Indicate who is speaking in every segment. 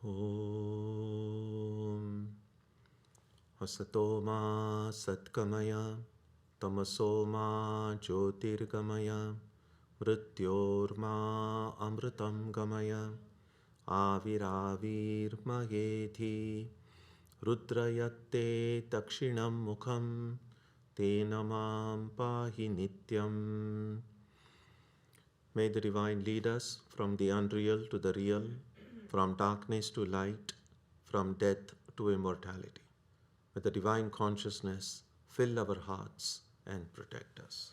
Speaker 1: Om Asatoma Satkamaya Tamasoma Jyotirgamaya Mrityorma Amritam Gamaya Aviravirmayethi Rudrayatte Dakshinam Mukham Tenamam Pahi Nityam. May the Divine lead us from the unreal to the real, from darkness to light, from death to immortality. May the Divine Consciousness fill our hearts and protect us.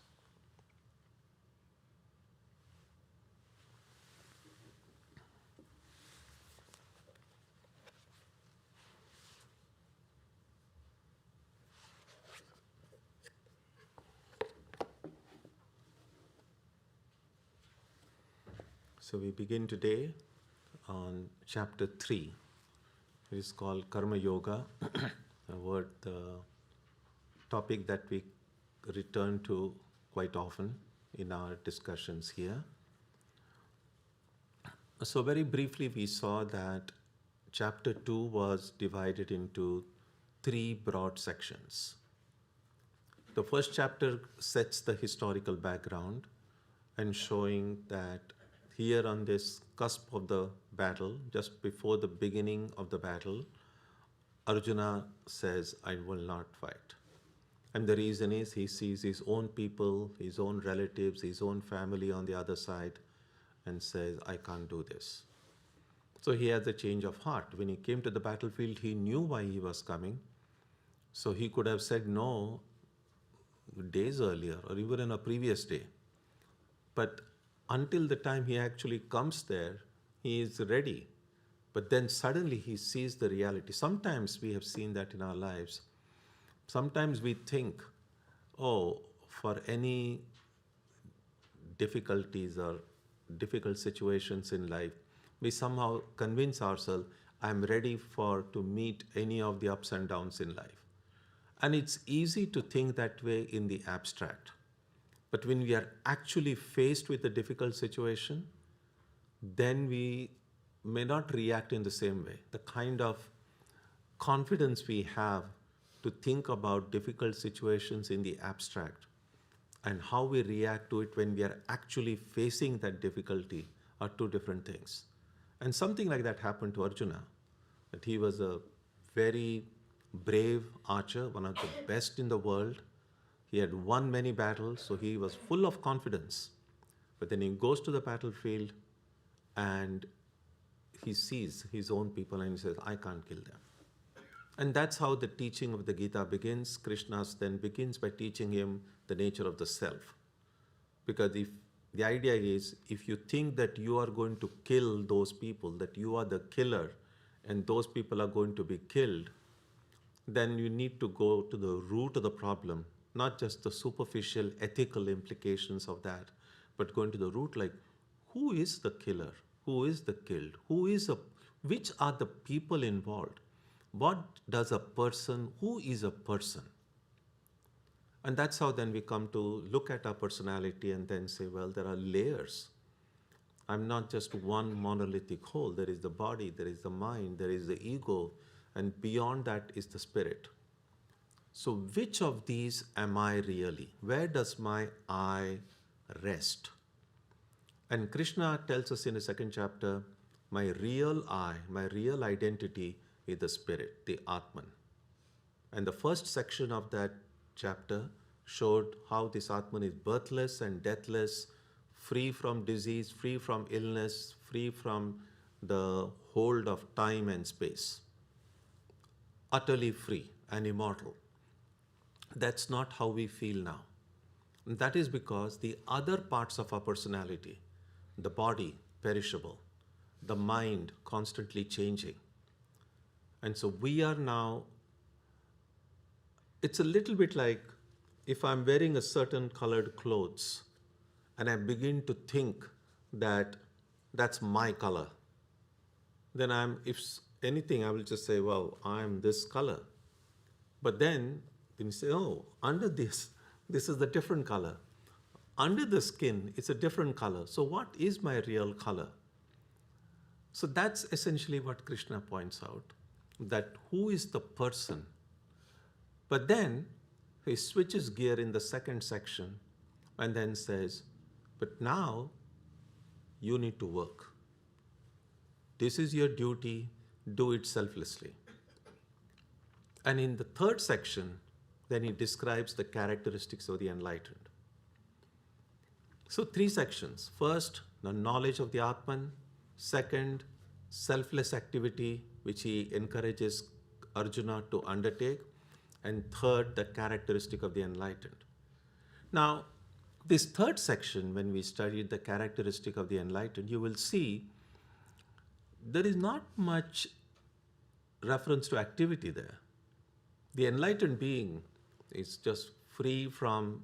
Speaker 1: So we begin today on chapter 3. It is called Karma Yoga, the topic that we return to quite often in our discussions here. So very briefly we saw that chapter 2 was divided into 3 broad sections. The first chapter sets the historical background and showing that here on this cusp of the battle, just before the beginning of the battle, Arjuna says, I will not fight. And the reason is he sees his own people, his own relatives, his own family on the other side and says, I can't do this. So he has a change of heart. When he came to the battlefield, he knew why he was coming. So he could have said no days earlier or even in a previous day. But until the time he actually comes there, he is ready. But then suddenly he sees the reality. Sometimes we have seen that in our lives. Sometimes we think, oh, for any difficulties or difficult situations in life, we somehow convince ourselves, I'm ready to meet any of the ups and downs in life. And it's easy to think that way in the abstract. But when we are actually faced with a difficult situation, then we may not react in the same way. The kind of confidence we have to think about difficult situations in the abstract and how we react to it when we are actually facing that difficulty are two different things. And something like that happened to Arjuna, that he was a very brave archer, one of the best in the world. He had won many battles, so he was full of confidence. But then he goes to the battlefield and he sees his own people and he says, I can't kill them. And that's how the teaching of the Gita begins. Krishna then begins by teaching him the nature of the self. Because if the idea is, if you think that you are going to kill those people, that you are the killer and those people are going to be killed, then you need to go to the root of the problem, not just the superficial ethical implications of that, but going to the root, like who is the killer? Who is the killed? Which are the people involved? What does a person, who is a person? And that's how then we come to look at our personality and then say, well, there are layers. I'm not just one monolithic whole. There is the body, there is the mind, there is the ego, and beyond that is the spirit. So which of these am I really? Where does my I rest? And Krishna tells us in the second chapter, my real I, my real identity is the spirit, the Atman. And the first section of that chapter showed how this Atman is birthless and deathless, free from disease, free from illness, free from the hold of time and space. Utterly free and immortal. That's not how we feel now. And that is because the other parts of our personality, the body, perishable, the mind, constantly changing. And so we are now, it's a little bit like if I'm wearing a certain colored clothes and I begin to think that that's my color, then if anything, I will just say, well, I'm this color. But then you say, oh, under this is the different color. Under the skin, it's a different color. So what is my real color? So that's essentially what Krishna points out, that who is the person. But then he switches gear in the second section and then says, but now you need to work. This is your duty, do it selflessly. And in the third section, then he describes the characteristics of the enlightened. So 3 sections. First, the knowledge of the Atman. Second, selfless activity, which he encourages Arjuna to undertake. And third, the characteristic of the enlightened. Now, this third section, when we studied the characteristic of the enlightened, you will see there is not much reference to activity there. The enlightened being is just free from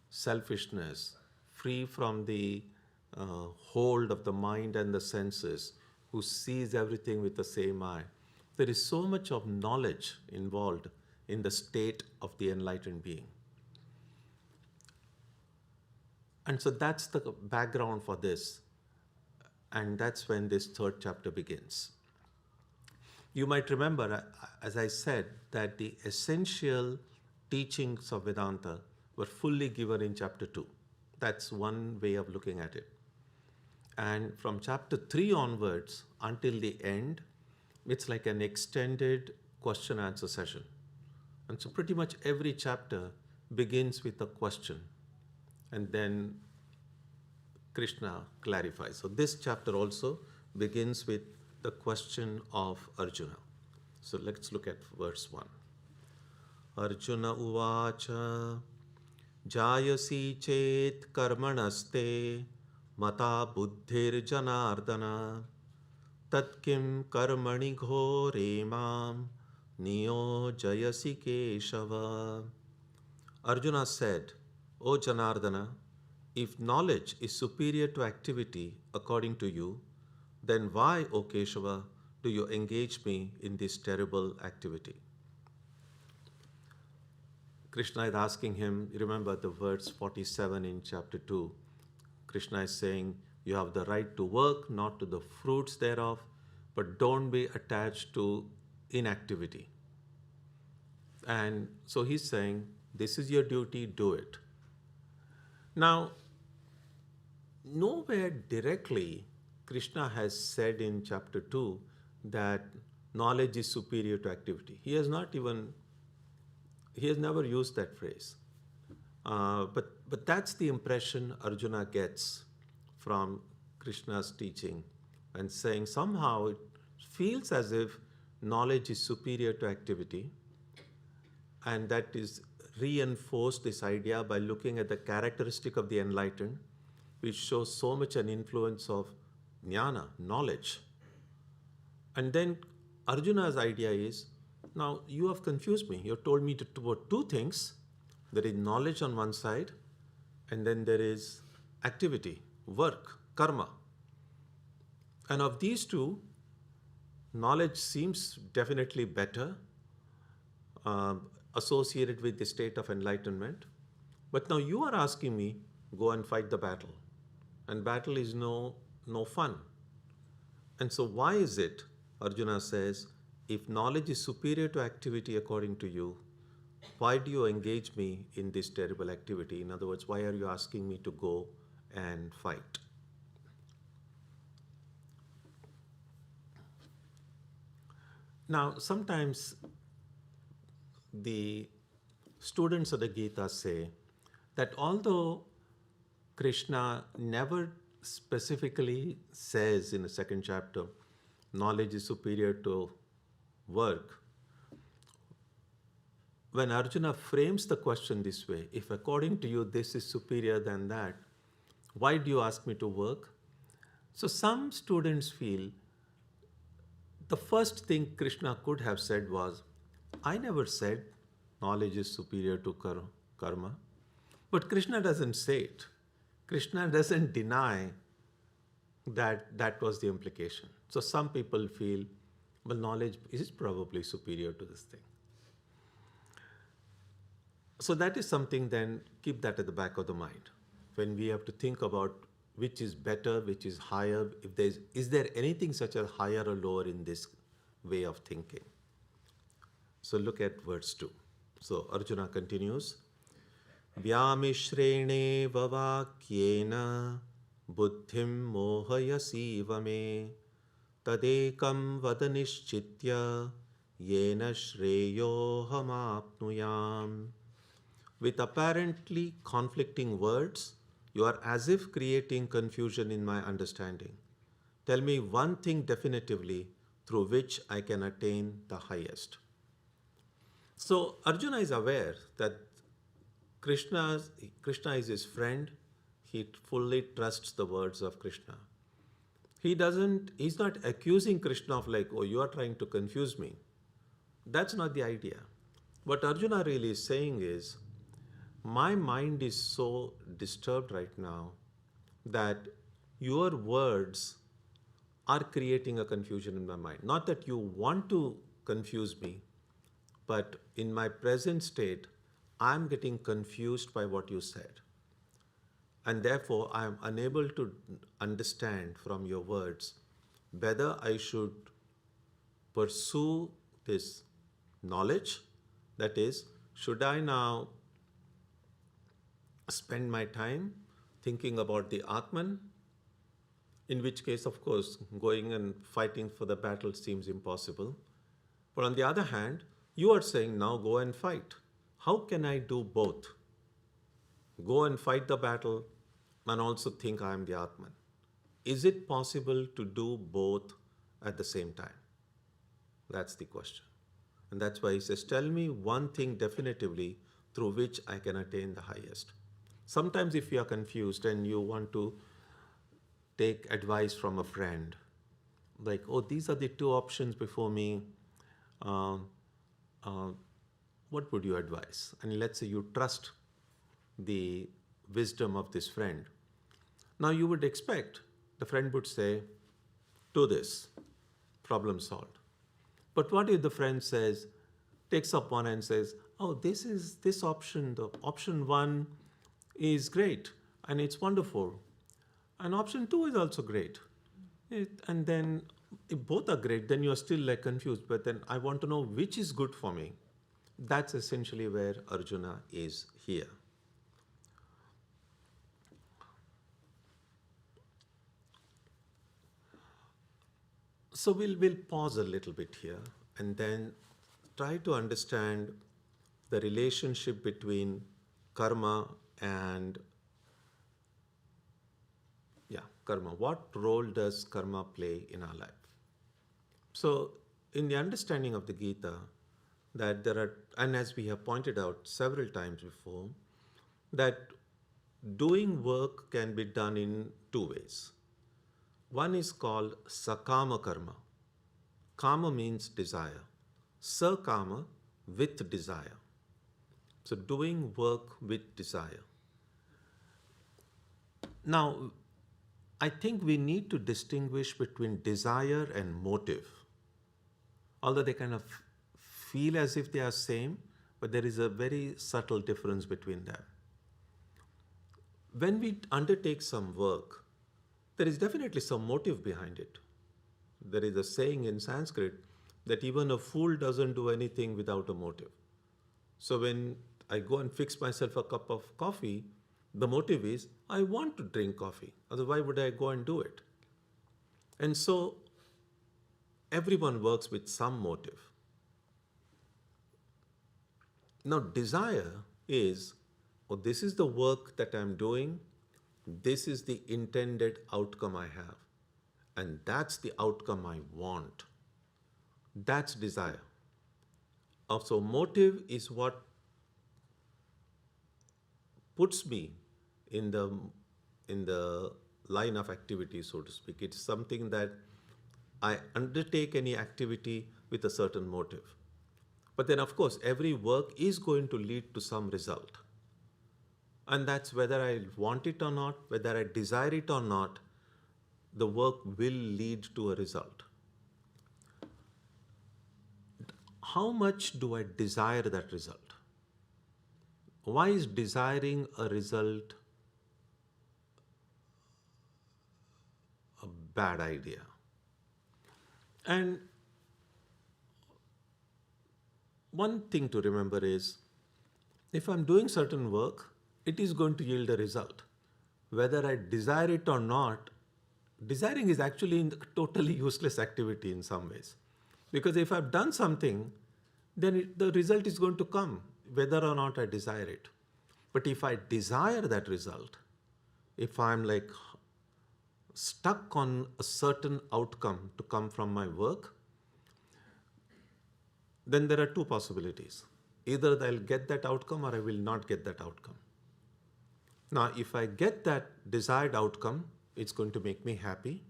Speaker 1: selfishness, free from the hold of the mind and the senses, who sees everything with the same eye. There is so much of knowledge involved in the state of the enlightened being. And so that's the background for this. And that's when this third chapter begins. You might remember, as I said, that the essential teachings of Vedanta were fully given in chapter 2. That's one way of looking at it. And from chapter 3 onwards until the end, it's like an extended question-answer session. And so pretty much every chapter begins with a question, and then Krishna clarifies. So this chapter also begins with the question of Arjuna. So let's look at verse 1. Arjuna uvacha jayasi chet karmanaste mata buddhir janardana tatkim karmani ghore mam niyojayasi keshava. Arjuna said, O Janardana, if knowledge is superior to activity according to you, then why, O Keshava, do you engage me in this terrible activity? Krishna is asking him, remember the verse 47 in chapter 2. Krishna is saying, you have the right to work, not to the fruits thereof, but don't be attached to inactivity. And so he's saying, this is your duty, do it. Now, nowhere directly Krishna has said in chapter 2 that knowledge is superior to activity. He has never used that phrase. But that's the impression Arjuna gets from Krishna's teaching, and saying somehow it feels as if knowledge is superior to activity, and that is reinforced, this idea, by looking at the characteristic of the enlightened, which shows so much an influence of jnana, knowledge. And then Arjuna's idea is, now you have confused me. You have told me to do 2 things. There is knowledge on one side, and then there is activity, work, karma. And of these 2, knowledge seems definitely better, associated with the state of enlightenment. But now you are asking me, go and fight the battle. And battle is no fun. And so why is it, Arjuna says, if knowledge is superior to activity according to you, why do you engage me in this terrible activity? In other words, why are you asking me to go and fight? Now, sometimes the students of the Gita say that although Krishna never specifically says in the second chapter, knowledge is superior to work, when Arjuna frames the question this way, if according to you this is superior than that, why do you ask me to work? So some students feel the first thing Krishna could have said was, I never said knowledge is superior to karma. But Krishna doesn't say it. Krishna doesn't deny that that was the implication. So some people feel, well, knowledge is probably superior to this thing. So that is something, then keep that at the back of the mind when we have to think about which is better, which is higher, if is there anything such as higher or lower in this way of thinking? So look at verse 2. So Arjuna continues, Vyamishrene vavakyena buddhim mohayasiva me tadekam vadanishchitya yena shreyohamapnuyam. With apparently conflicting words, you are as if creating confusion in my understanding. Tell me one thing definitively through which I can attain the highest. So Arjuna is aware that Krishna is his friend. He fully trusts the words of Krishna. He's not accusing Krishna of like, oh, you are trying to confuse me. That's not the idea. What Arjuna really is saying is, my mind is so disturbed right now that your words are creating a confusion in my mind. Not that you want to confuse me, but in my present state, I'm getting confused by what you said. And therefore, I am unable to understand from your words whether I should pursue this knowledge. That is, should I now spend my time thinking about the Atman? In which case, of course, going and fighting for the battle seems impossible. But on the other hand, you are saying now go and fight. How can I do both? Go and fight the battle and also think I am the Atman. Is it possible to do both at the same time? That's the question. And that's why he says, tell me one thing definitively through which I can attain the highest. Sometimes if you are confused and you want to take advice from a friend, like, oh, these are the two options before me, what would you advise? And let's say you trust the wisdom of this friend. Now you would expect the friend would say, do this, problem solved. But what if the friend says, takes up one and says, oh, this option, the option one is great and it's wonderful. And option two is also great. And then if both are great, then you are still like confused. But then I want to know which is good for me. That's essentially where Arjuna is here. So we'll pause a little bit here and then try to understand the relationship between karma and karma. What role does karma play in our life? So in the understanding of the Gita, that there are, and as we have pointed out several times before, that doing work can be done in two ways. One is called sakama karma. Kama means desire. Sakama, with desire. So doing work with desire. Now, I think we need to distinguish between desire and motive. Although they kind of feel as if they are same, but there is a very subtle difference between them. When we undertake some work, there is definitely some motive behind it. There is a saying in Sanskrit that even a fool doesn't do anything without a motive. So when I go and fix myself a cup of coffee, the motive is, I want to drink coffee. Otherwise, why would I go and do it? And so, everyone works with some motive. Now, desire is, oh, this is the work that I'm doing. This is the intended outcome I have. And that's the outcome I want. That's desire. So, motive is what puts me in the line of activity, so to speak. It's something that I undertake any activity with a certain motive. But then, of course, every work is going to lead to some result. And that's whether I want it or not, whether I desire it or not, the work will lead to a result. How much do I desire that result? Why is desiring a result bad idea. And one thing to remember is, if I'm doing certain work, it is going to yield a result. Whether I desire it or not, desiring is actually a totally useless activity in some ways. Because if I've done something, then the result is going to come, whether or not I desire it. But if I desire that result, if I'm like stuck on a certain outcome to come from my work, then there are two possibilities. Either I'll get that outcome or I will not get that outcome. Now, if I get that desired outcome, it's going to make me happy.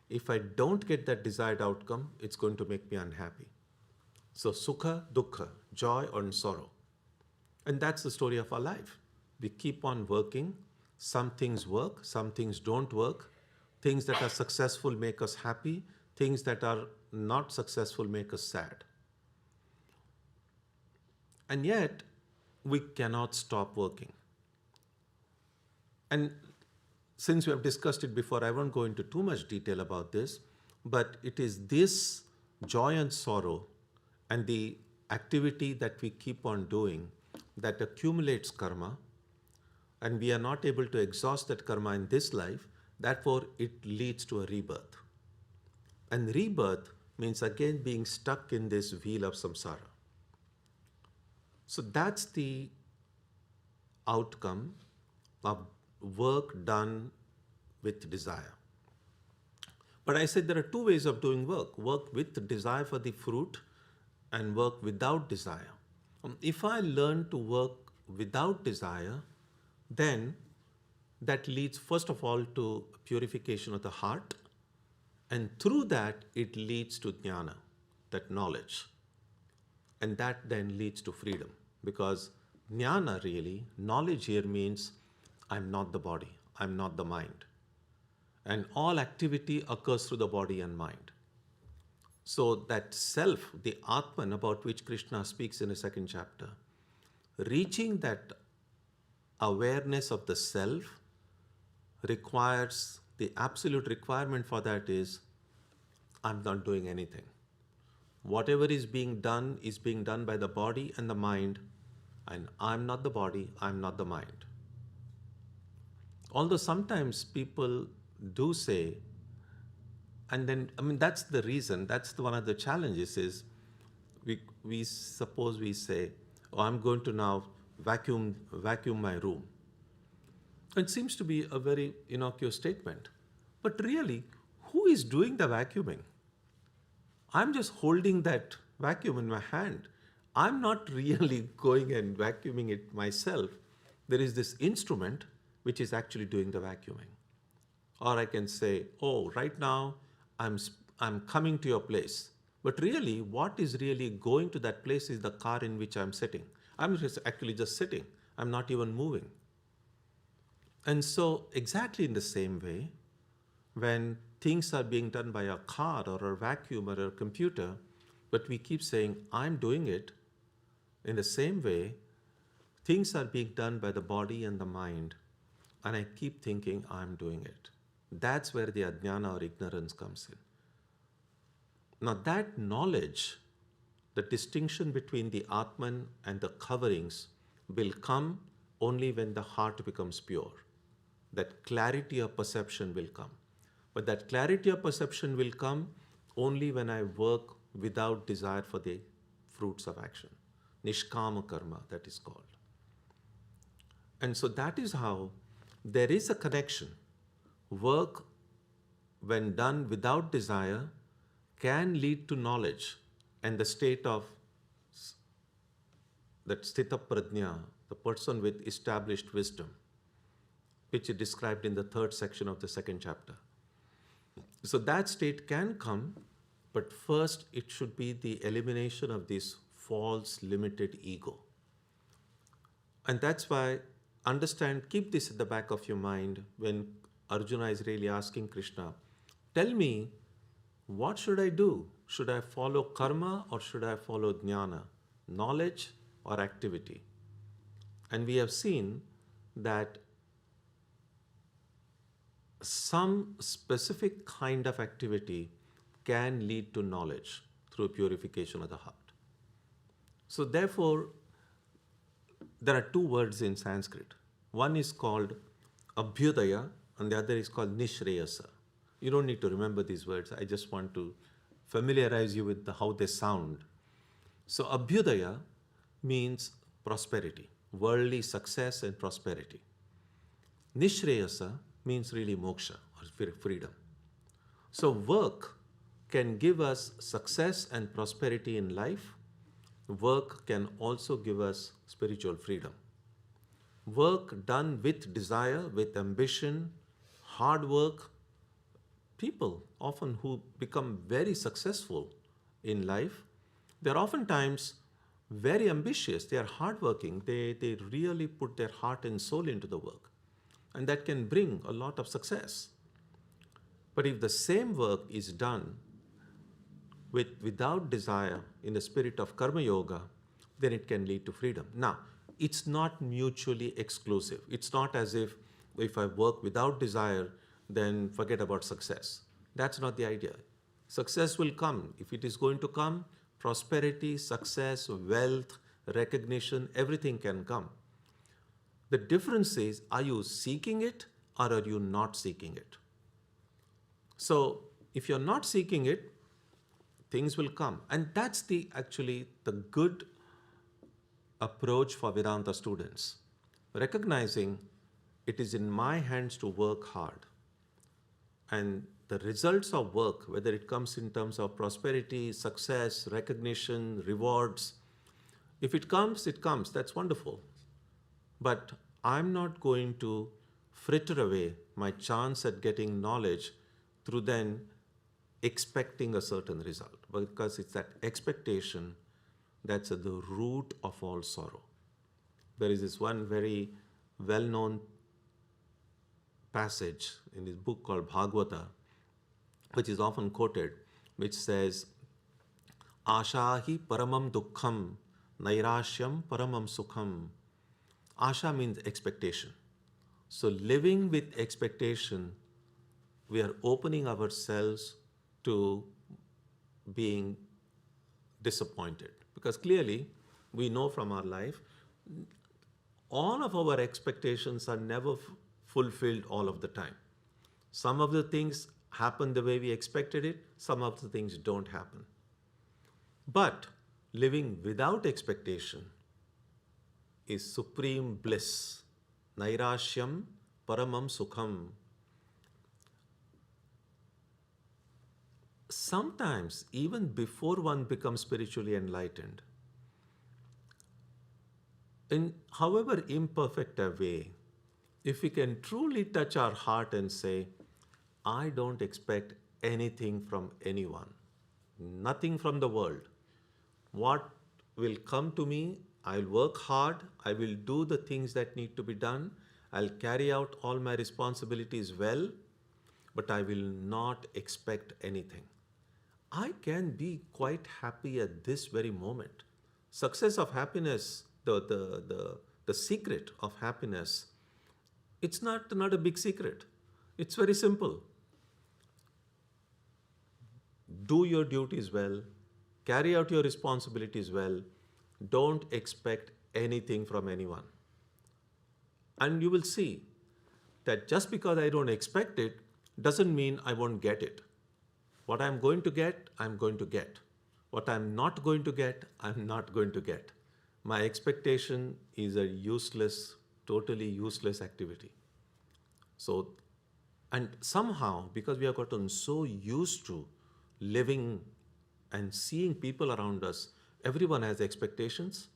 Speaker 1: If I don't get that desired outcome, it's going to make me unhappy. So, sukha, dukkha, joy and sorrow. And that's the story of our life. We keep on working. Some things work, some things don't work. Things that are successful make us happy. Things that are not successful make us sad. And yet, we cannot stop working. And since we have discussed it before, I won't go into too much detail about this, but it is this joy and sorrow and the activity that we keep on doing that accumulates karma, and we are not able to exhaust that karma in this life, therefore it leads to a rebirth. And rebirth means again being stuck in this wheel of samsara. So that's the outcome of work done with desire. But I said there are two ways of doing work. Work with desire for the fruit and work without desire. If I learn to work without desire, then that leads first of all to purification of the heart, and through that it leads to jnana, that knowledge. And that then leads to freedom, because jnana really, knowledge here means I'm not the body, I'm not the mind. And all activity occurs through the body and mind. So that self, the Atman about which Krishna speaks in the second chapter, reaching that awareness of the self requires, the absolute requirement for that is, I'm not doing anything. Whatever is being done by the body and the mind, and I'm not the body, I'm not the mind. Although sometimes people do say, and then, that's the reason, that's one of the challenges is, we suppose we say, oh, I'm going to now vacuum my room. It seems to be a very innocuous statement. But really, who is doing the vacuuming? I'm just holding that vacuum in my hand. I'm not really going and vacuuming it myself. There is this instrument which is actually doing the vacuuming. Or I can say, oh, right now I'm coming to your place. But really, what is really going to that place is the car in which I'm sitting. I'm actually just sitting. I'm not even moving. And so exactly in the same way, when things are being done by a car or a vacuum or a computer, but we keep saying, I'm doing it, in the same way, things are being done by the body and the mind, and I keep thinking I'm doing it. That's where the ajnana or ignorance comes in. Now that knowledge, the distinction between the Atman and the coverings will come only when the heart becomes pure. That clarity of perception will come. But that clarity of perception will come only when I work without desire for the fruits of action. Nishkama karma, that is called. And so that is how there is a connection. Work, when done without desire, can lead to knowledge and the state of that sthita prajna, the person with established wisdom, which is described in the third section of the second chapter. So that state can come, but first it should be the elimination of this false limited ego. And that's why, keep this at the back of your mind when Arjuna is really asking Krishna, tell me, what should I do? Should I follow karma or should I follow jnana, knowledge or activity? And we have seen that some specific kind of activity can lead to knowledge through purification of the heart. So, therefore, there are two words in Sanskrit. One is called Abhyudaya and the other is called Nishreyasa. You don't need to remember these words. I just want to familiarize you with how they sound. So, Abhyudaya means prosperity, worldly success and prosperity. Nishreyasa means really moksha or freedom. So, work can give us success and prosperity in life. Work can also give us spiritual freedom. Work done with desire, with ambition, hard work. People often who become very successful in life, they're oftentimes very ambitious, they are hardworking, they really put their heart and soul into the work. And that can bring a lot of success. But if the same work is done without desire in the spirit of karma yoga, then it can lead to freedom. Now, it's not mutually exclusive. It's not as if I work without desire, then forget about success. That's not the idea. Success will come. If it is going to come, prosperity, success, wealth, recognition, everything can come. The difference is, are you seeking it or are you not seeking it? So, if you're not seeking it, things will come. And that's actually the good approach for Vedanta students. Recognizing it is in my hands to work hard. And the results of work, whether it comes in terms of prosperity, success, recognition, rewards, if it comes, it comes. That's wonderful. But I'm not going to fritter away my chance at getting knowledge through then expecting a certain result, because it's that expectation that's at the root of all sorrow. There is this one very well-known passage in this book called Bhagavata, which is often quoted, which says, Ashahi paramam dukkham, nairashyam paramam sukham. Asha means expectation. So living with expectation, we are opening ourselves to being disappointed. Because clearly, we know from our life, all of our expectations are never fulfilled all of the time. Some of the things happen the way we expected it, some of the things don't happen. But living without expectation is supreme bliss. Nairashyam paramam sukham. Sometimes, even before one becomes spiritually enlightened, in however imperfect a way, if we can truly touch our heart and say, I don't expect anything from anyone, nothing from the world. What will come to me, I'll work hard, I will do the things that need to be done, I'll carry out all my responsibilities well, but I will not expect anything. I can be quite happy at this very moment. Success of happiness, the secret of happiness, it's not a big secret. It's very simple. Do your duties well, carry out your responsibilities well, don't expect anything from anyone. And you will see that just because I don't expect it doesn't mean I won't get it. What I'm going to get, I'm going to get. What I'm not going to get, I'm not going to get. My expectation is a useless, totally useless activity. So, and somehow, because we have gotten so used to living and seeing people around us, everyone has expectations,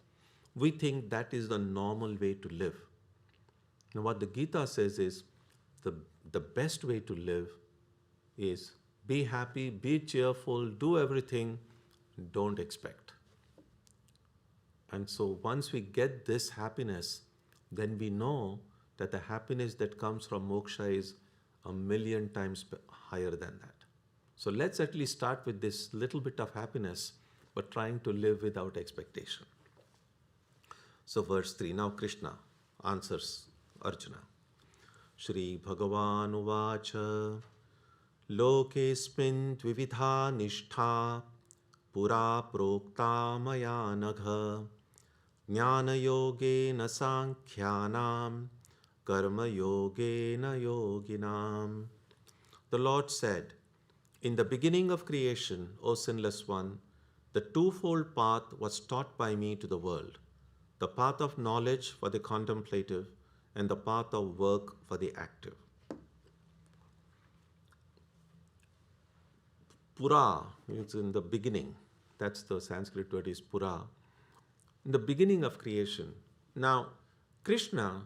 Speaker 1: we think that is the normal way to live. Now, what the Gita says is the best way to live is be happy, be cheerful, do everything, don't expect. And so once we get this happiness, then we know that the happiness that comes from moksha is 1,000,000 times higher than that. So let's at least start with this little bit of happiness, but trying to live without expectation. So verse 3, now Krishna answers Arjuna. Shri Bhagavan Uvacha Lokesmin Dvividha Nishtha Pura Prokta Maya Nagha Jnana Yogena Sankhyanam Karma Yogena Yoginam. The Lord said, in the beginning of creation, O sinless one, the twofold path was taught by me to the world, the path of knowledge for the contemplative and the path of work for the active. Pura is in the beginning. That's the Sanskrit word is Pura. In the beginning of creation. Now, Krishna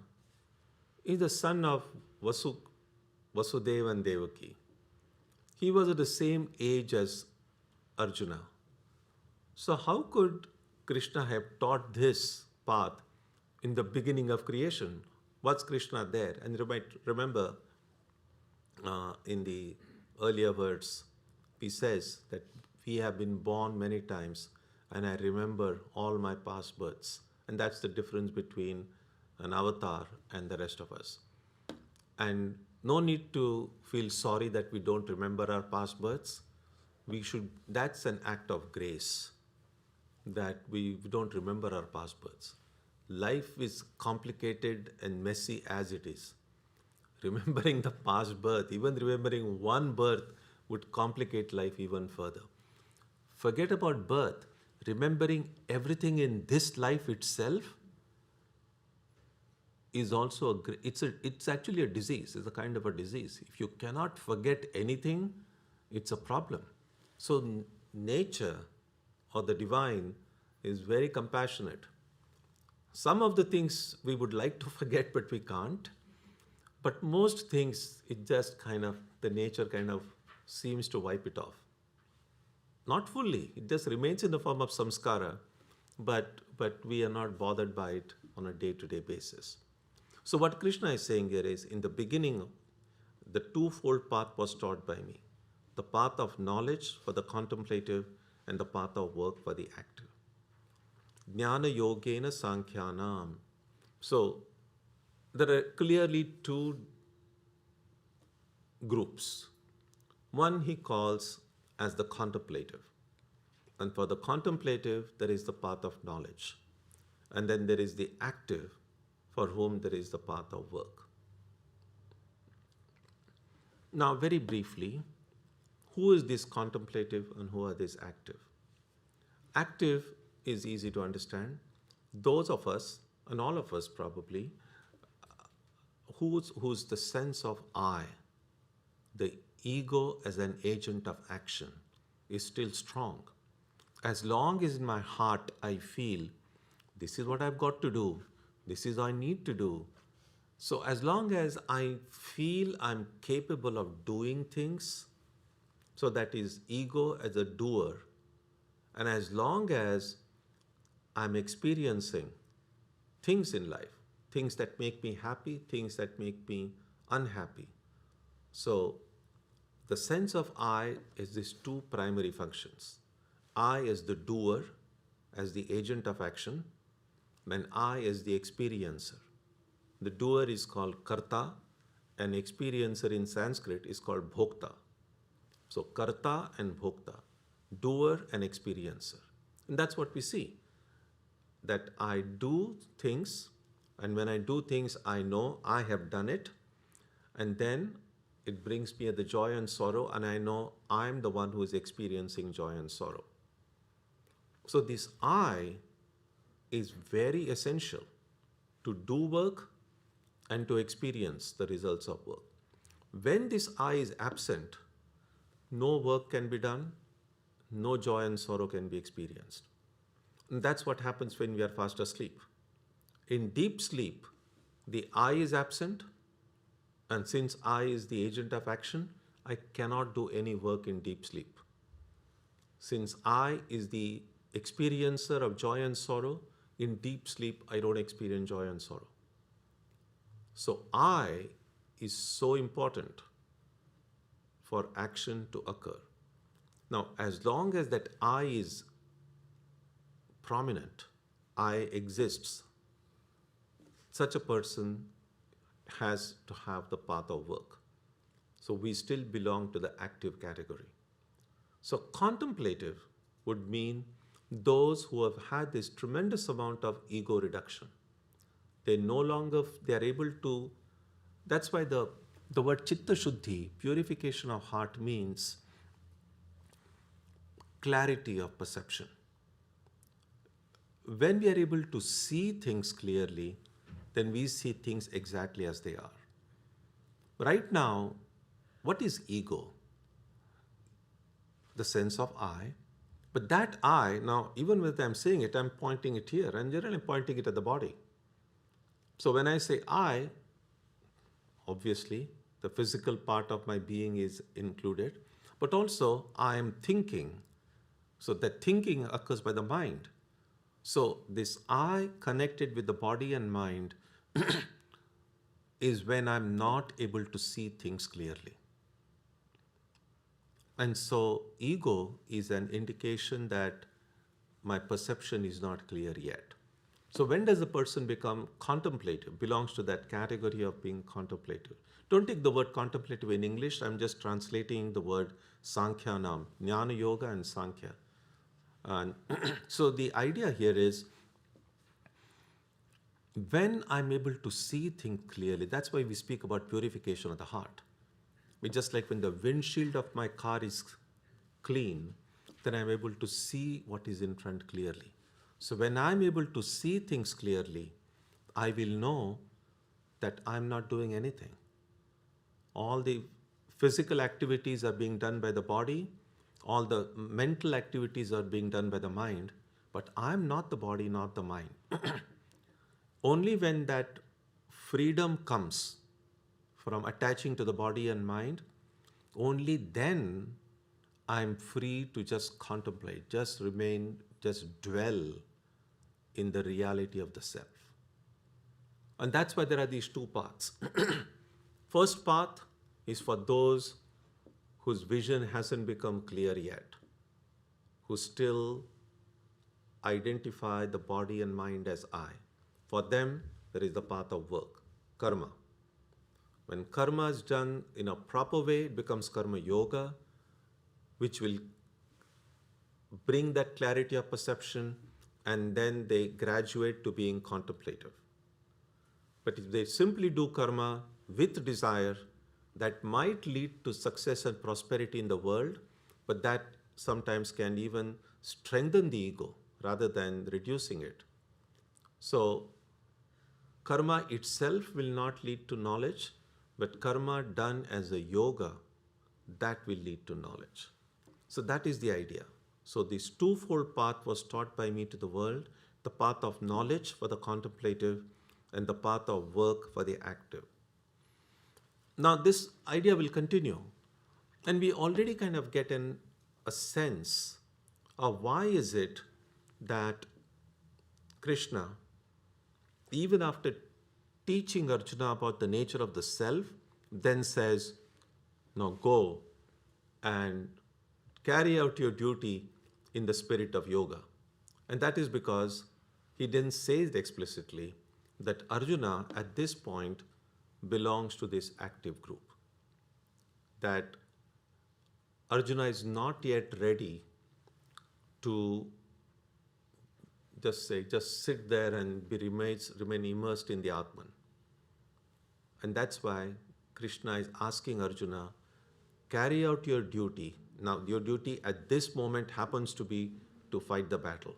Speaker 1: is the son of Vasudeva and Devaki. He was at the same age as Arjuna. So how could Krishna have taught this path in the beginning of creation? Was Krishna there? And you might remember in the earlier words, he says that we have been born many times and I remember all my past births. And that's the difference between an avatar and the rest of us. And no need to feel sorry that we don't remember our past births. That's an act of grace, that we don't remember our past births. Life is complicated and messy as it is. Remembering the past birth, even remembering one birth, would complicate life even further. Forget about birth. Remembering everything in this life itself is also it's actually a disease. It's a kind of a disease. If you cannot forget anything, it's a problem. So nature or the divine is very compassionate. Some of the things we would like to forget, but we can't. But most things, it just the nature seems to wipe it off. Not fully, it just remains in the form of samskara, but we are not bothered by it on a day-to-day basis. So what Krishna is saying here is, in the beginning, the twofold path was taught by me. The path of knowledge for the contemplative and the path of work for the active. Jnana Yogena Sankhyanam. So there are clearly two groups. One he calls as the contemplative. And for the contemplative, there is the path of knowledge. And then there is the active, for whom there is the path of work. Now, very briefly, who is this contemplative and who are this active? Active is easy to understand. Those of us, and all of us probably, who's the sense of I, the ego as an agent of action, is still strong. As long as in my heart I feel, this is what I've got to do, this is what I need to do. So as long as I feel I'm capable of doing things, so that is ego as a doer, and as long as I'm experiencing things in life, things that make me happy, things that make me unhappy. So the sense of I is these two primary functions. I as the doer, as the agent of action, and I as the experiencer. The doer is called karta, and experiencer in Sanskrit is called bhokta. So karta and bhokta, doer and experiencer. And that's what we see, that I do things, and when I do things, I know I have done it, and then it brings me the joy and sorrow, and I know I'm the one who is experiencing joy and sorrow. So this I is very essential to do work and to experience the results of work. When this I is absent, no work can be done, no joy and sorrow can be experienced. And that's what happens when we are fast asleep. In deep sleep, the I is absent, and since I is the agent of action, I cannot do any work in deep sleep. Since I is the experiencer of joy and sorrow, in deep sleep, I don't experience joy and sorrow. So I is so important for action to occur. Now, as long as that I is prominent, I exists, such a person has to have the path of work. So we still belong to the active category. So contemplative would mean those who have had this tremendous amount of ego reduction. They no longer, they are able to, that's why the word chitta shuddhi, purification of heart, means clarity of perception. When we are able to see things clearly, then we see things exactly as they are. Right now, what is ego? The sense of I. But that I, now even when I'm saying it, I'm pointing it here, and generally I'm pointing it at the body. So when I say I, obviously the physical part of my being is included, but also I am thinking. So that thinking occurs by the mind. So this I connected with the body and mind is when I'm not able to see things clearly. And so ego is an indication that my perception is not clear yet. So when does a person become contemplative? Belongs to that category of being contemplative. Don't take the word contemplative in English. I'm just translating the word Sankhyanam, Jnana Yoga and Sankhya. And so the idea here is when I'm able to see things clearly, that's why we speak about purification of the heart. It's just like when the windshield of my car is clean, then I'm able to see what is in front clearly. So when I'm able to see things clearly, I will know that I'm not doing anything. All the physical activities are being done by the body, all the mental activities are being done by the mind, but I'm not the body, not the mind. Only when that freedom comes from attaching to the body and mind, only then I'm free to just contemplate, just remain, just dwell in the reality of the self. And that's why there are these two paths. First path is for those whose vision hasn't become clear yet, who still identify the body and mind as I. For them, there is the path of work, karma. When karma is done in a proper way, it becomes karma yoga, which will bring that clarity of perception, and then they graduate to being contemplative. But if they simply do karma with desire, that might lead to success and prosperity in the world, but that sometimes can even strengthen the ego rather than reducing it. So karma itself will not lead to knowledge, but karma done as a yoga, that will lead to knowledge. So that is the idea. So this twofold path was taught by me to the world, the path of knowledge for the contemplative and the path of work for the active. Now this idea will continue, and we already kind of get a sense of why is it that Krishna, even after teaching Arjuna about the nature of the self, then says, now go and carry out your duty in the spirit of yoga. And that is because he didn't say it explicitly that Arjuna at this point belongs to this active group. That Arjuna is not yet ready to just sit there and remain immersed in the Atman. And that's why Krishna is asking Arjuna, carry out your duty. Now, your duty at this moment happens to be to fight the battle.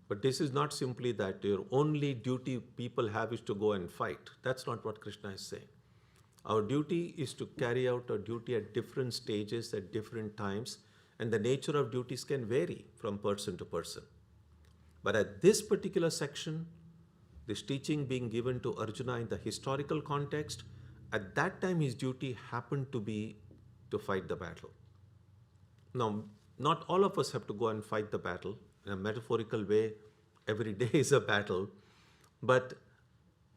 Speaker 1: But this is not simply that your only duty people have is to go and fight. That's not what Krishna is saying. Our duty is to carry out our duty at different stages, at different times, and the nature of duties can vary from person to person. But at this particular section, this teaching being given to Arjuna in the historical context, at that time his duty happened to be to fight the battle. Now, not all of us have to go and fight the battle. In a metaphorical way, every day is a battle. But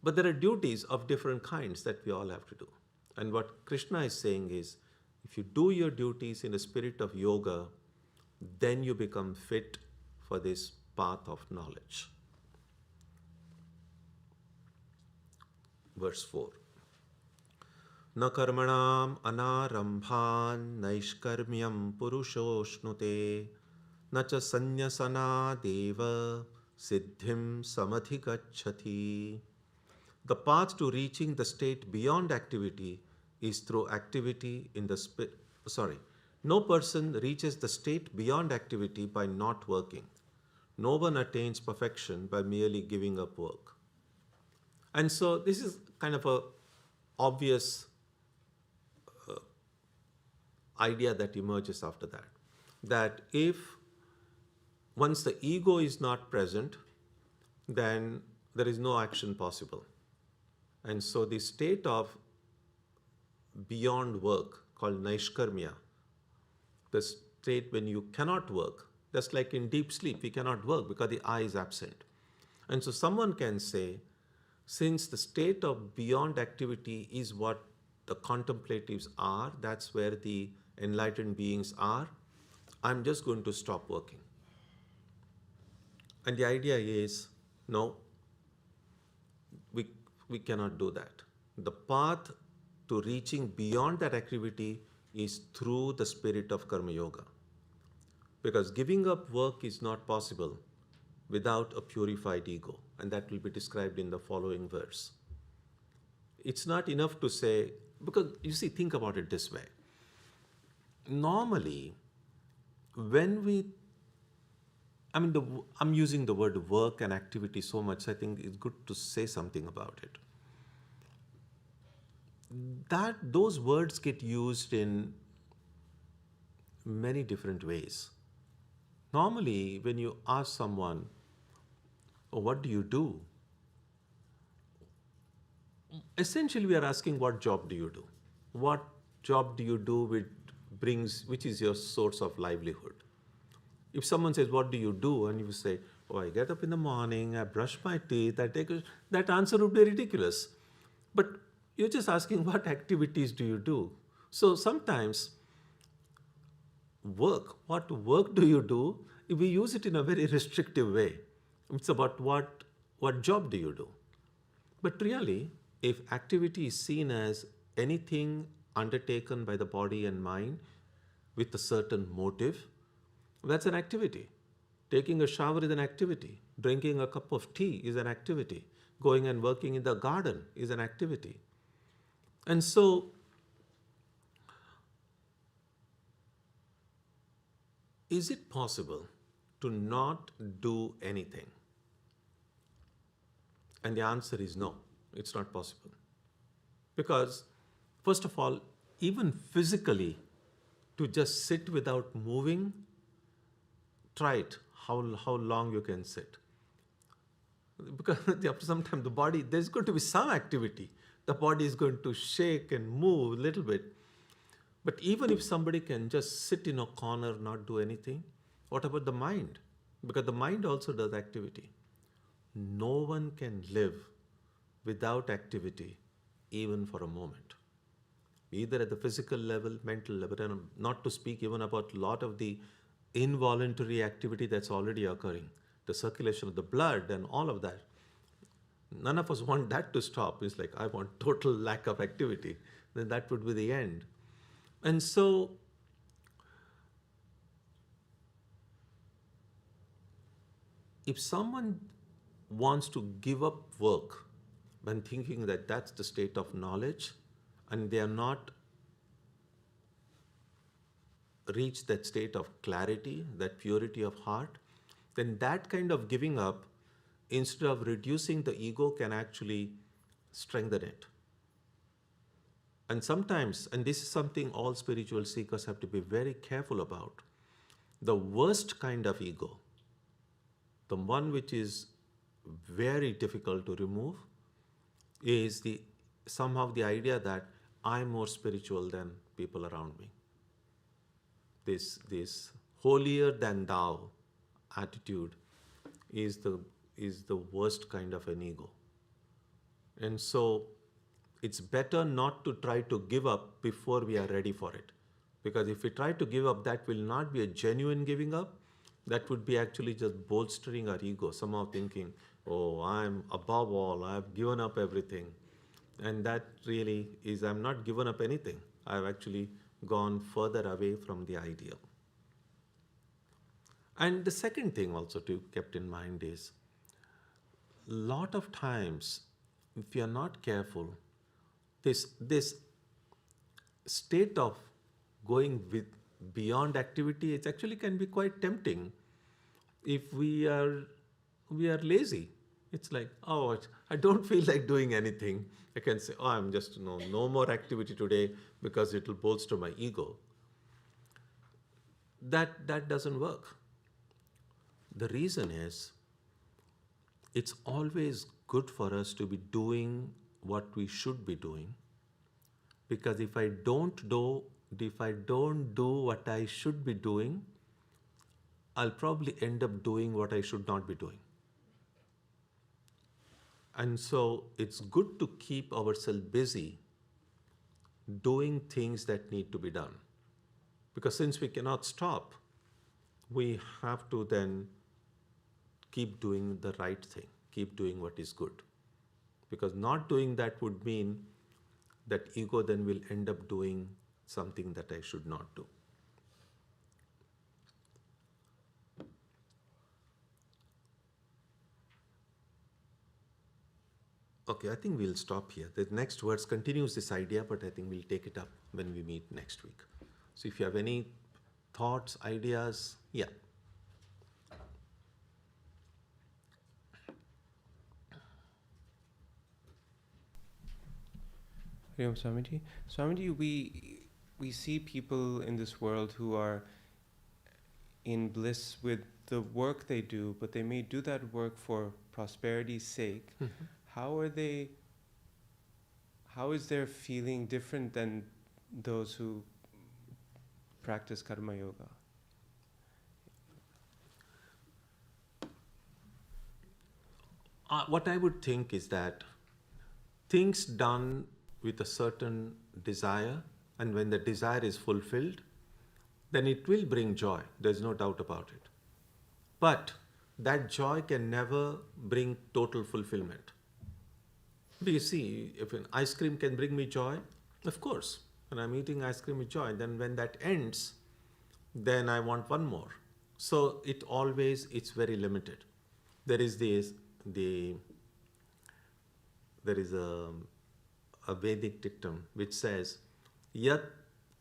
Speaker 1: there are duties of different kinds that we all have to do. And what Krishna is saying is, if you do your duties in the spirit of yoga, then you become fit for this path of knowledge. Verse 4. न कर्मणाम अनारंभान नैष्कर्म्यम पुरुषोष्णुते न च संन्यसनादेव siddhim samadhigacchati. The path to reaching the state beyond activity is through activity in the spirit. Sorry, no person reaches the state beyond activity by not working. No one attains perfection by merely giving up work. And so this is kind of a obvious idea that emerges after that. That if once the ego is not present, then there is no action possible. And so the state of beyond work called naishkarmya, the state when you cannot work, just like in deep sleep, we cannot work because the eye is absent. And so someone can say, since the state of beyond activity is what the contemplatives are, that's where the enlightened beings are, I'm just going to stop working. And the idea is, no, we cannot do that. The path to reaching beyond that activity is through the spirit of Karma Yoga. Because giving up work is not possible without a purified ego. And that will be described in the following verse. It's not enough to say, because you see, think about it this way. Normally, when I'm using the word work and activity so much, I think it's good to say something about it. Those words get used in many different ways. Normally, when you ask someone, oh, what do you do? Essentially, we are asking, what job do you do? What job do you do which is your source of livelihood? If someone says, what do you do? And you say, oh, I get up in the morning, I brush my teeth, that answer would be ridiculous. But you're just asking, what activities do you do? So sometimes what work do you do? We use it in a very restrictive way. It's about what job do you do? But really, if activity is seen as anything undertaken by the body and mind with a certain motive, that's an activity. Taking a shower is an activity. Drinking a cup of tea is an activity. Going and working in the garden is an activity. And so, is it possible to not do anything? And the answer is no, it's not possible. Because, first of all, even physically, to just sit without moving, try it, how long you can sit. Because after some time, the body, there's going to be some activity. The body is going to shake and move a little bit. But even if somebody can just sit in a corner, not do anything, what about the mind? Because the mind also does activity. No one can live without activity, even for a moment. Either at the physical level, mental level, and not to speak even about a lot of the involuntary activity that's already occurring, the circulation of the blood and all of that. None of us want that to stop. It's like, I want total lack of activity. Then that would be the end. And so, if someone wants to give up work when thinking that that's the state of knowledge, and they are not reached that state of clarity, that purity of heart, then that kind of giving up, instead of reducing the ego, can actually strengthen it. And sometimes, and this is something all spiritual seekers have to be very careful about, the worst kind of ego, the one which is very difficult to remove, is somehow the idea that I'm more spiritual than people around me. This holier than thou attitude is the worst kind of an ego. And so it's better not to try to give up before we are ready for it. Because if we try to give up, that will not be a genuine giving up. That would be actually just bolstering our ego, somehow thinking, oh, I'm above all, I've given up everything. And that really is, I'm not given up anything. I've actually gone further away from the ideal. And the second thing also to kept in mind is, lot of times, if you are not careful, this state of going with beyond activity, it actually can be quite tempting if we are lazy. It's like, oh, I don't feel like doing anything. I can say, oh, I'm just no more activity today because it will bolster my ego. That doesn't work. The reason is, it's always good for us to be doing what we should be doing, because if I don't do what I should be doing, I'll probably end up doing what I should not be doing. And so it's good to keep ourselves busy doing things that need to be done. Because since we cannot stop, we have to then keep doing the right thing, keep doing what is good. Because not doing that would mean that ego then will end up doing something that I should not do. Okay, I think we'll stop here. The next verse continues this idea, but I think we'll take it up when we meet next week. So if you have any thoughts, ideas, yeah.
Speaker 2: Hariom Swamiji. Swamiji, we see people in this world who are in bliss with the work they do, but they may do that work for prosperity's sake.
Speaker 1: Mm-hmm.
Speaker 2: How is their feeling different than those who practice karma yoga?
Speaker 1: What I would think is that things done with a certain desire, and when the desire is fulfilled, then it will bring joy. There's no doubt about it. But that joy can never bring total fulfillment. Do you see, if an ice cream can bring me joy, of course, when I'm eating ice cream with joy, then when that ends, then I want one more. So it's very limited. There is a Vedic dictum which says, Yat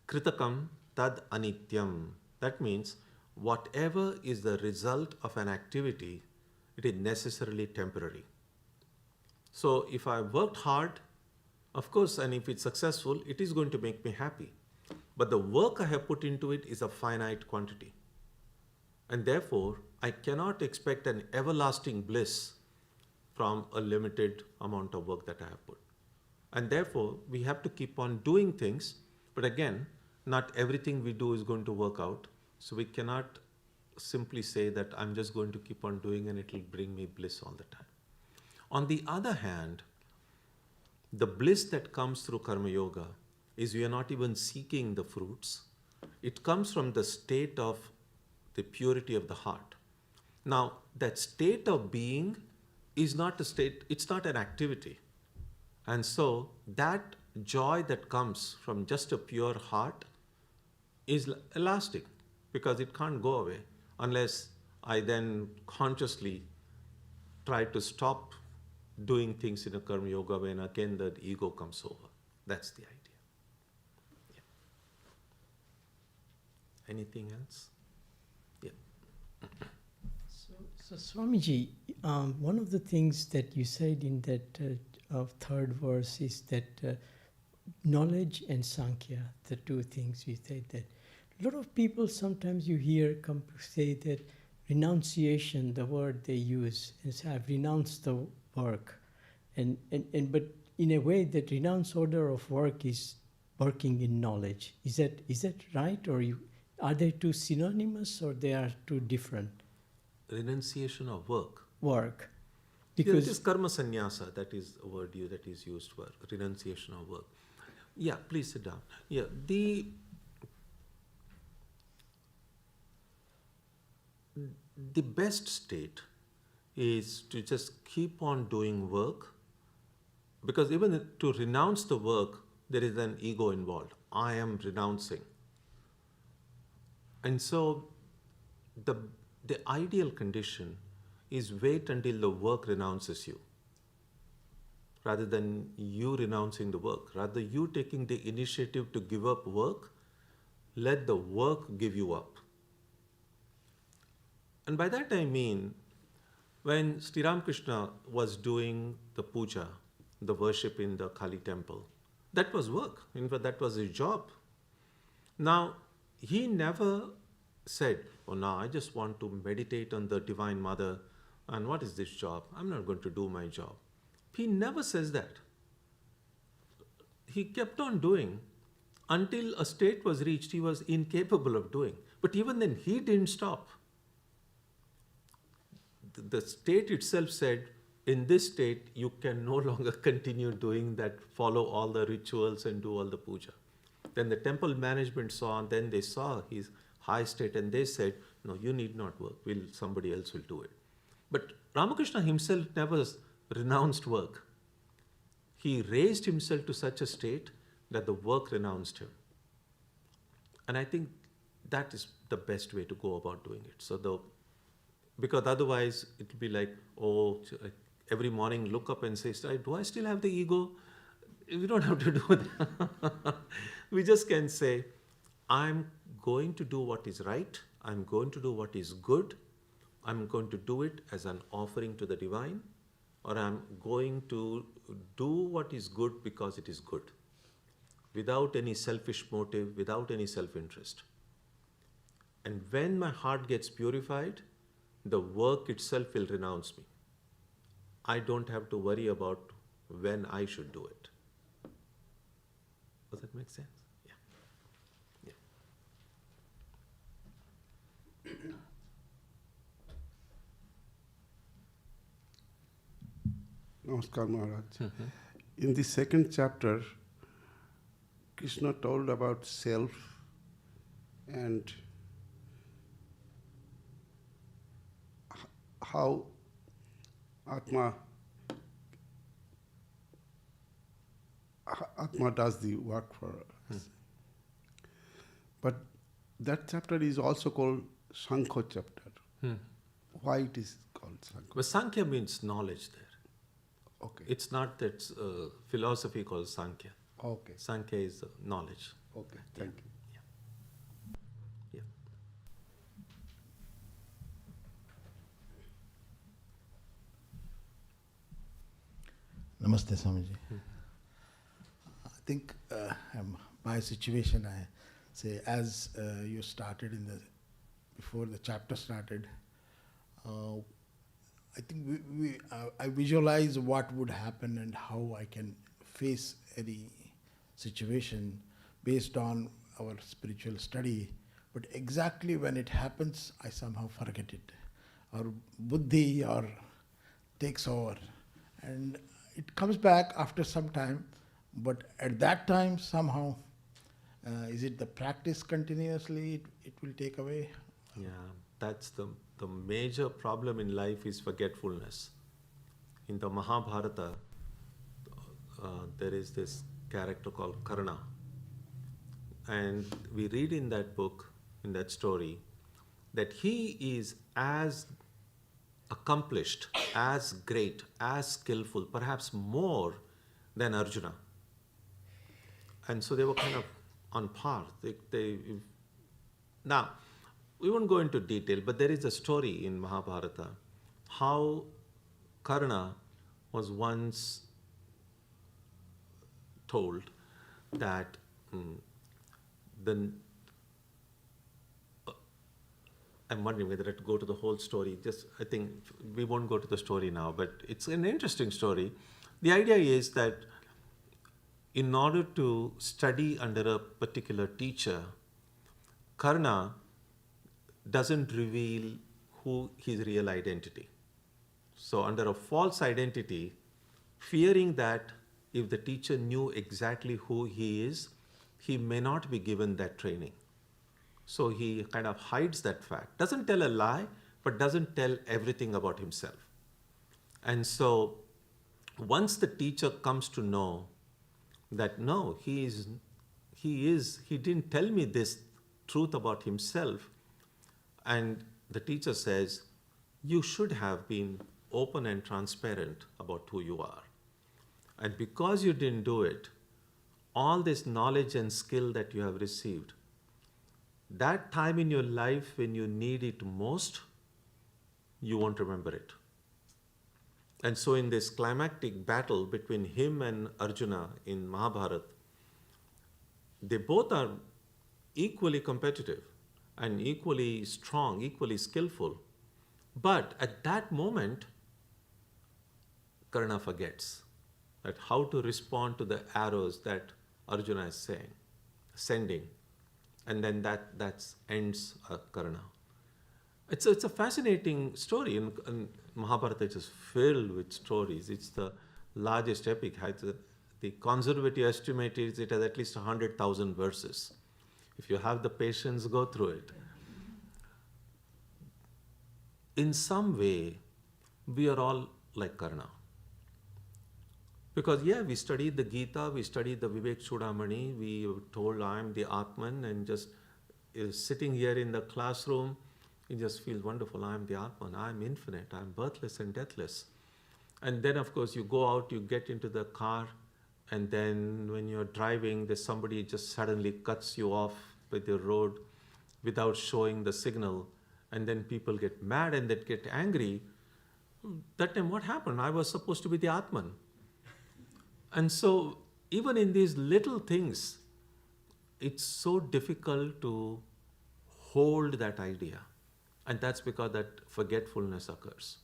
Speaker 1: kritakam tad anityam. That means whatever is the result of an activity, it is necessarily temporary. So if I worked hard, of course, and if it's successful, it is going to make me happy. But the work I have put into it is a finite quantity. And therefore, I cannot expect an everlasting bliss from a limited amount of work that I have put. And therefore, we have to keep on doing things. But again, not everything we do is going to work out. So we cannot simply say that I'm just going to keep on doing and it will bring me bliss all the time. On the other hand, the bliss that comes through karma yoga is we are not even seeking the fruits. It comes from the state of the purity of the heart. Now, that state of being is not a state, it's not an activity. And so that joy that comes from just a pure heart is elastic, because it can't go away unless I then consciously try to stop doing things in a karma yoga way, and again the ego comes over. That's the idea. Yeah. Anything else? Yeah.
Speaker 3: So Swamiji, one of the things that you said in that third verse is that knowledge and Sankhya, the two things you said, that a lot of people sometimes you hear come say that renunciation, the word they use, is I've renounced the work, but in a way that renounce order of work is working in knowledge. Is that right, or are they two synonymous, or they are two different?
Speaker 1: Renunciation of work.
Speaker 3: Work.
Speaker 1: Because it is karma sannyasa, that is a word that is used for renunciation of work. Yeah, please sit down. Yeah, the best state is to just keep on doing work because even to renounce the work, there is an ego involved. I am renouncing. And so the ideal condition is wait until the work renounces you, rather than you renouncing the work. Rather, you taking the initiative to give up work, let the work give you up. And by that I mean, when Sri Ramakrishna was doing the puja, the worship in the Kali temple, that was work. In fact, that was his job. Now, he never said, oh, now I just want to meditate on the Divine Mother, and what is this job? I'm not going to do my job. He never says that. He kept on doing until a state was reached he was incapable of doing. But even then, he didn't stop. The state itself said, in this state, you can no longer continue doing that, follow all the rituals and do all the puja. Then the temple management saw, and then they saw his high state, and they said, no, you need not work. Somebody else will do it. But Ramakrishna himself never renounced work. He raised himself to such a state that the work renounced him. And I think that is the best way to go about doing it. Because otherwise it will be like, oh, every morning look up and say, do I still have the ego? We don't have to do that. We just can say, I'm going to do what is right. I'm going to do what is good. I'm going to do it as an offering to the divine, or I'm going to do what is good because it is good, without any selfish motive, without any self-interest. And when my heart gets purified, the work itself will renounce me. I don't have to worry about when I should do it. Does that make sense? Yeah.
Speaker 4: Namaskar Maharaj. In the second chapter, Krishna told about self and how Atma does the work for us. But that chapter is also called Sankhya chapter. Why it is called Sankhya?
Speaker 1: But Sankhya means knowledge there.
Speaker 4: Okay.
Speaker 1: It's not that philosophy called Sankhya.
Speaker 4: Okay.
Speaker 1: Sankhya is knowledge.
Speaker 4: Okay. Thank you.
Speaker 1: Yeah.
Speaker 5: Namaste, Swamiji. I think my situation, I say, as you started before the chapter started, I think I visualize what would happen and how I can face any situation based on our spiritual study. But exactly when it happens, I somehow forget it. Or buddhi or takes over. And it comes back after some time, but at that time somehow, is it the practice continuously it will take away?
Speaker 1: Yeah, that's the major problem in life is forgetfulness. In the Mahabharata, there is this character called Karna. And we read in that book, in that story, that he is as accomplished, as great, as skillful, perhaps more than Arjuna. And so they were kind of on par. Now, we won't go into detail, but there is a story in Mahabharata how Karna was once told that I'm wondering whether to go to the whole story. I think we won't go to the story now, but it's an interesting story. The idea is that in order to study under a particular teacher, Karna doesn't reveal who his real identity. So under a false identity, fearing that if the teacher knew exactly who he is, he may not be given that training. So he kind of hides that fact. Doesn't tell a lie, but doesn't tell everything about himself. And so once the teacher comes to know that no, he didn't tell me this truth about himself, and the teacher says, you should have been open and transparent about who you are. And because you didn't do it, all this knowledge and skill that you have received, that time in your life when you need it most, you won't remember it. And so in this climactic battle between him and Arjuna in Mahabharata, they both are equally competitive and equally strong, equally skillful. But at that moment, Karna forgets that how to respond to the arrows that Arjuna is sending. And then that ends Karna. It's a fascinating story. In Mahabharata, it is filled with stories. It's the largest epic. The conservative estimate is it has at least 100,000 verses. If you have the patience, go through it. In some way, we are all like Karna. Because we studied the Gita, we studied the Vivek Chudamani, we were told I am the Atman, and just sitting here in the classroom, it just feels wonderful. I am the Atman, I am infinite, I am birthless and deathless. And then of course you go out, you get into the car, and then when you're driving, there's somebody just suddenly cuts you off with the road without showing the signal, and then people get mad and they get angry. That time what happened? I was supposed to be the Atman. And so even in these little things, it's so difficult to hold that idea. And that's because that forgetfulness occurs.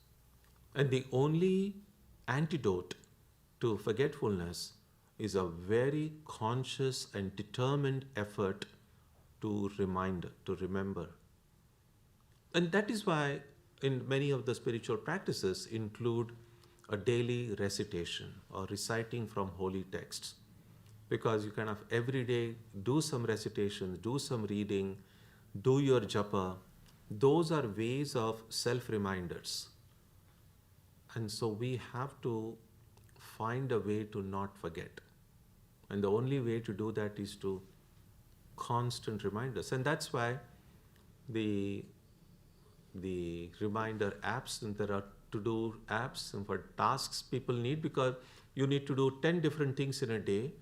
Speaker 1: And the only antidote to forgetfulness is a very conscious and determined effort to remember. And that is why in many of the spiritual practices include a daily recitation or reciting from holy texts. Because you kind of every day do some recitation, do some reading, do your japa. Those are ways of self-reminders. And so we have to find a way to not forget. And the only way to do that is to constant reminders. And that's why the reminder apps, and there are to-do apps and for tasks people need, because you need to do 10 different things in a day,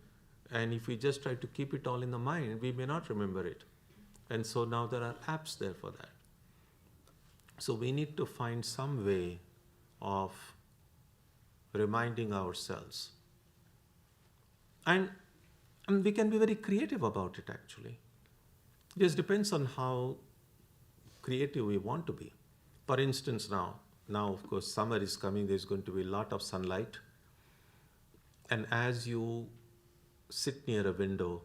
Speaker 1: and if we just try to keep it all in the mind, we may not remember it. And so now there are apps there for that. So we need to find some way of reminding ourselves. And we can be very creative about it actually. It just depends on how creative we want to be. For instance, now of course summer is coming, there's going to be a lot of sunlight. And as you sit near a window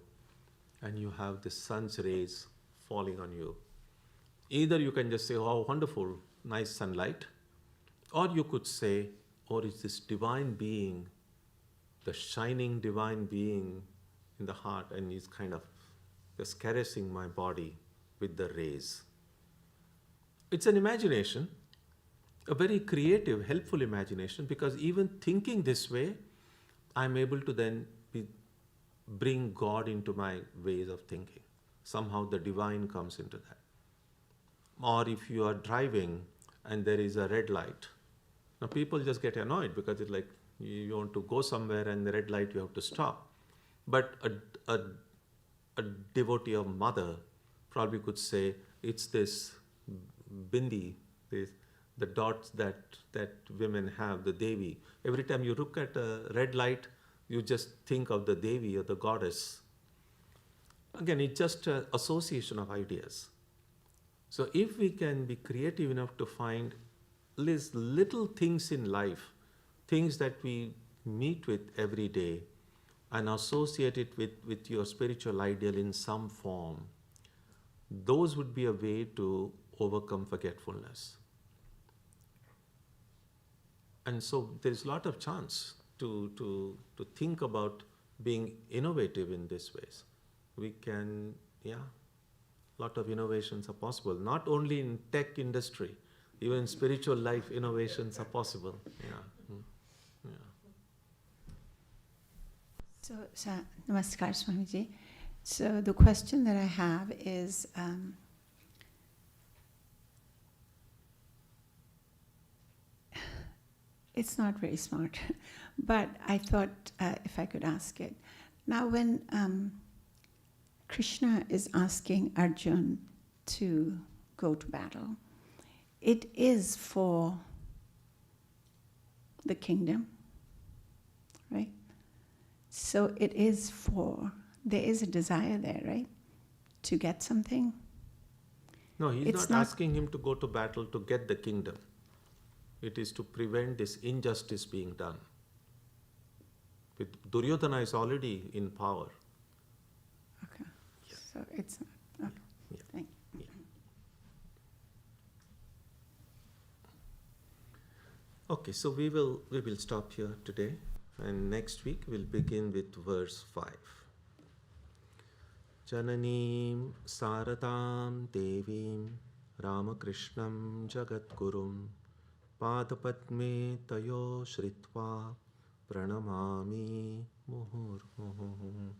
Speaker 1: and you have the sun's rays falling on you, either you can just say, oh, wonderful, nice sunlight, or you could say, oh, it's this divine being, the shining divine being in the heart, and he's kind of just caressing my body with the rays. It's an imagination, a very creative, helpful imagination, because even thinking this way, I'm able to then bring God into my ways of thinking. Somehow the divine comes into that. Or if you are driving and there is a red light, now people just get annoyed because it's like you want to go somewhere and the red light you have to stop. But a devotee of mother probably could say, it's this bindi, the dots that women have, the Devi. Every time you look at a red light, you just think of the Devi or the goddess. Again, it's just an association of ideas. So if we can be creative enough to find these little things in life, things that we meet with every day, and associate it with your spiritual ideal in some form, those would be a way to overcome forgetfulness. And so there is a lot of chance to think about being innovative in these ways. We can, a lot of innovations are possible. Not only in tech industry, even spiritual life innovations are possible.
Speaker 6: So Namaskar, Swamiji. So the question that I have is, it's not very smart, but I thought if I could ask it. Now when Krishna is asking Arjuna to go to battle, it is for the kingdom, right? So it is there is a desire there, right? To get something.
Speaker 1: No, he's
Speaker 6: It's
Speaker 1: not
Speaker 6: not-
Speaker 1: asking him to go to battle to get the kingdom. It is to prevent this injustice being done. With Duryodhana is already in power.
Speaker 6: Okay. So it's not. Okay.
Speaker 1: Yeah.
Speaker 6: Thank you.
Speaker 1: Okay, so we will stop here today, and next week we'll begin with verse 5. Jananim Saradam Devim Ramakrishnam Jagadgurum Padapadme Tayo Shritva Pranamami Muhur Muhur.